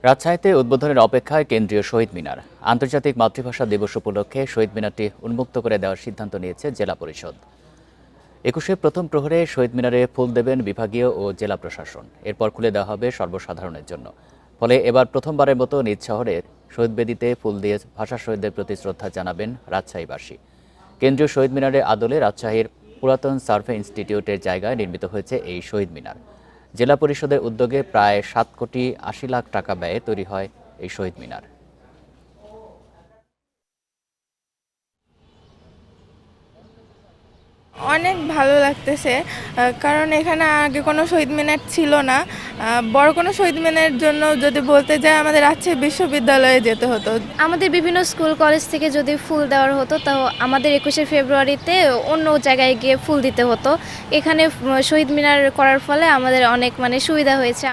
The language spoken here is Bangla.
রাজশাহীতে উদ্বোধনের অপেক্ষায় কেন্দ্রীয় শহীদ মিনার। আন্তর্জাতিক মাতৃভাষা দিবস উপলক্ষে শহীদ মিনারটি উন্মুক্ত করে দেওয়ার সিদ্ধান্ত নিয়েছে জেলা পরিষদ। ২১শে প্রথম প্রহরে শহীদ মিনারে ফুল দেবেন বিভাগীয় ও জেলা প্রশাসন। এরপর খুলে দেওয়া হবে সর্বসাধারণের জন্য। ফলে এবার প্রথমবারের মতো নিজ শহরের শহীদ বেদিতে ফুল দিয়ে ভাষা শহীদদের প্রতি শ্রদ্ধা জানাবেন রাজশাহীবাসী। কেন্দ্রীয় শহীদ মিনারের আদলে রাজশাহীর পুরাতন সার্ভে ইনস্টিটিউটের জায়গায় নির্মিত হয়েছে এই শহীদ মিনার। জেলা পরিষদের উদ্যোগে প্রায় ৭,৮০,০০,০০০ টাকা ব্যয়ে তৈরি হয় এই শহীদ মিনার। অনেক ভালো লাগতেছে, কারণ এখানে আগে কোনো শহীদ মিনার ছিল না। বড় কোনো শহীদ মিনারের জন্য যদি বলতে যাই, আমাদের রাজশাহী বিশ্ববিদ্যালয়ে যেতে হতো। আমাদের বিভিন্ন স্কুল কলেজ থেকে যদি ফুল দেওয়ার হতো, তো আমাদের ২১শে ফেব্রুয়ারিতে অন্য জায়গায় গিয়ে ফুল দিতে হতো। এখানে শহীদ মিনার করার ফলে আমাদের অনেক সুবিধা হয়েছে।